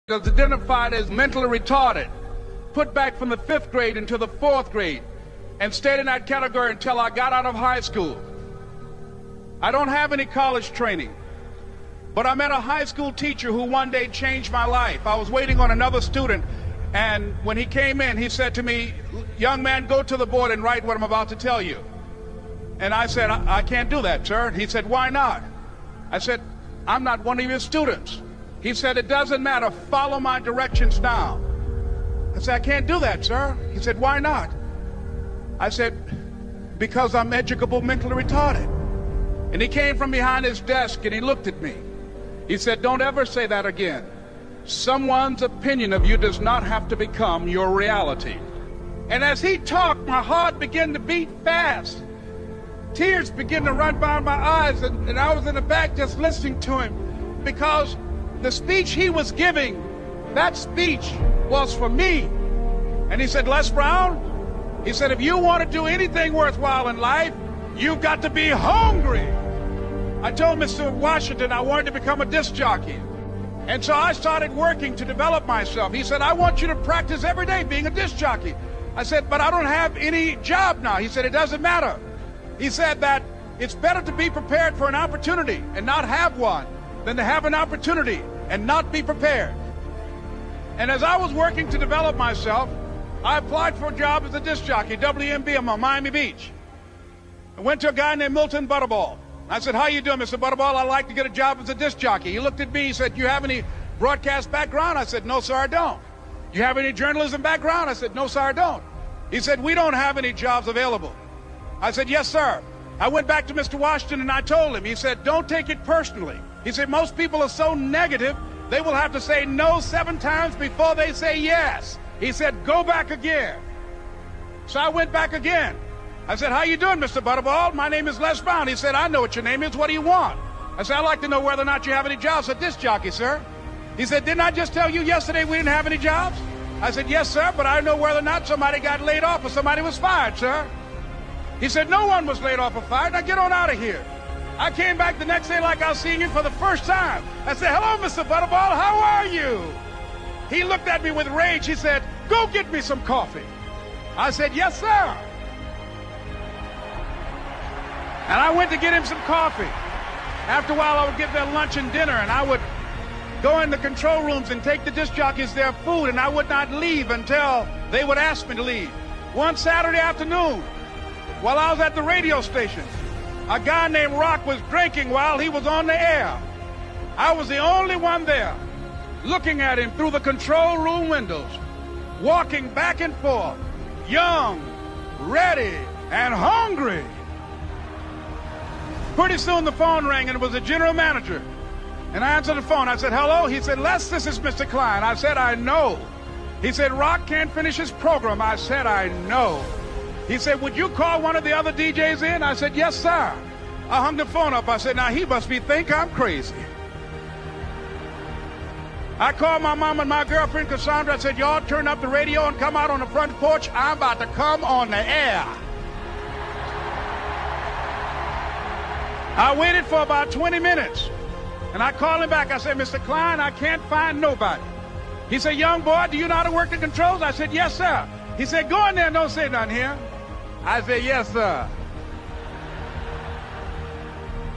was identified as mentally retarded, put back from the 5th grade into the 4th grade, and stayed in that category until I got out of high school. I don't have any college training, but I met a high school teacher who one day changed my life. I was waiting on another student, and when he came in, he said to me, "Young man, go to the board and write what I'm about to tell you." And I said, I can't do that, sir. He said, "Why not?" I said, "I'm not one of your students." He said, "It doesn't matter. Follow my directions now." I said, "I can't do that, sir." He said, "Why not?" I said, "Because I'm educable mentally retarded." And he came from behind his desk and he looked at me. He said, "Don't ever say that again. Someone's opinion of you does not have to become your reality." And as he talked, my heart began to beat fast. Tears began to run down my eyes, and I was in the back just listening to him, because the speech he was giving, that speech was for me. And he said, "Les Brown," he said, "if you want to do anything worthwhile in life, you've got to be hungry." I told Mr. Washington I wanted to become a disc jockey. And so I started working to develop myself. He said, "I want you to practice every day being a disc jockey." I said, "But I don't have any job now." He said, "It doesn't matter." He said that it's better to be prepared for an opportunity and not have one than to have an opportunity and not be prepared. And as I was working to develop myself, I applied for a job as a disc jockey, WMB, on Miami Beach. I went to a guy named Milton Butterball. I said, "How you doing, Mr. Butterball? I'd like to get a job as a disc jockey." He looked at me, he said, "You have any broadcast background?" I said, "No, sir, I don't." "You have any journalism background?" I said, "No, sir, I don't." He said, "We don't have any jobs available." I said, "Yes, sir." I went back to Mr. Washington and I told him. He said, "Don't take it personally." He said, "Most people are so negative, they will have to say no 7 times before they say yes." He said, "Go back again." So I went back again. I said, "How you doing, Mr. Butterball? My name is Les Brown." He said, "I know what your name is. What do you want?" I said, "I'd like to know whether or not you have any jobs as a disc jockey, sir." He said, "Didn't I just tell you yesterday we didn't have any jobs?" I said, "Yes, sir, but I know whether or not somebody got laid off or somebody was fired, sir." He said, "No one was laid off or fired. Now get on out of here." I came back the next day like I was seeing him for the first time. I said, "Hello, Mr. Butterball, how are you?" He looked at me with rage. He said, "Go get me some coffee." I said, "Yes, sir." And I went to get him some coffee. After a while, I would get their lunch and dinner, and I would go in the control rooms and take the disc jockeys their food, and I would not leave until they would ask me to leave. One Saturday afternoon, while I was at the radio station, a guy named Rock was drinking while he was on the air. I was the only one there, looking at him through the control room windows, walking back and forth, young, ready, and hungry. Pretty soon the phone rang, and it was the general manager. And I answered the phone. I said, "Hello?" He said, "Les, this is Mr. Klein." I said, "I know." He said, "Rock can't finish his program." I said, "I know." He said, "Would you call one of the other DJs in?" I said, "Yes, sir." I hung the phone up. I said, "Now he must think I'm crazy." I called my mom and my girlfriend, Cassandra. I said, "Y'all turn up the radio and come out on the front porch. I'm about to come on the air." I waited for about 20 minutes, and I called him back. I said, "Mr. Klein, I can't find nobody." He said, "Young boy, do you know how to work the controls?" I said, "Yes, sir." He said, "Go in there and don't say nothing here." I said, "Yes, sir."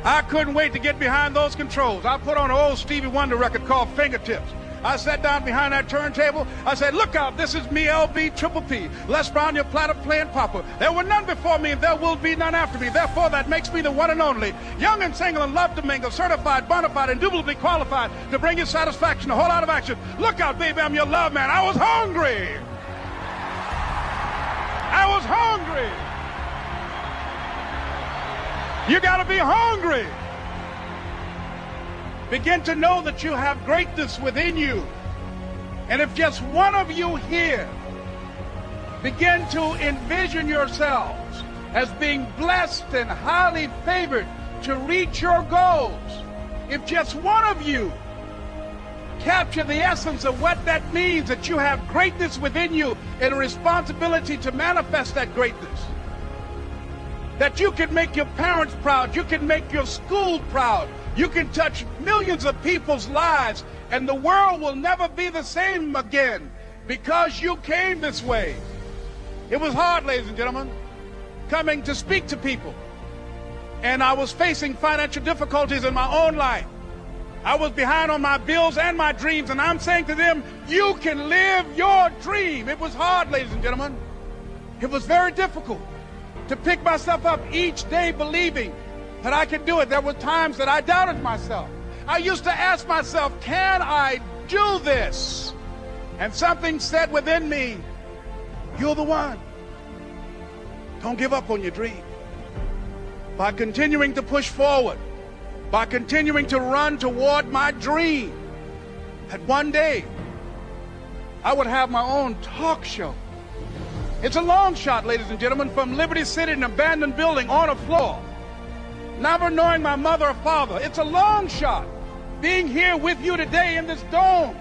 I couldn't wait to get behind those controls. I put on an old Stevie Wonder record called Fingertips. I sat down behind that turntable. I said, "Look out, this is me, LB Triple P, Les Brown, your platter playing papa. There were none before me, and there will be none after me. Therefore, that makes me the one and only. Young and single and love to mingle, certified, bona fide, indubitably qualified to bring you satisfaction, a whole lot of action. Look out, baby, I'm your love man." I was hungry. I was hungry. You got to be hungry. Begin to know that you have greatness within you. And if just one of you here begin to envision yourselves as being blessed and highly favored to reach your goals, if just one of you capture the essence of what that means, that you have greatness within you and a responsibility to manifest that greatness, that you can make your parents proud, you can make your school proud, you can touch millions of people's lives And the world will never be the same again because you came this way. It was hard, ladies and gentlemen, coming to speak to people. And I was facing financial difficulties in my own life. I was behind on my bills and my dreams, and I'm saying to them, you can live your dream. It was hard, ladies and gentlemen. It was very difficult to pick myself up each day believing that I could do it. There were times that I doubted myself. I used to ask myself, can I do this? And something said within me, you're the one. Don't give up on your dream. By continuing to push forward, by continuing to run toward my dream, that one day I would have my own talk show. It's a long shot, ladies and gentlemen, from Liberty City, an abandoned building on a floor, never knowing my mother or father. It's a long shot. Being here with you today in this dome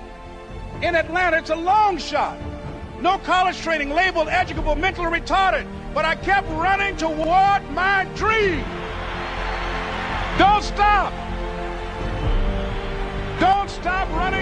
in Atlanta, it's a long shot. No college training, labeled educable, mentally retarded, but I kept running toward my dream. Don't stop. Don't stop running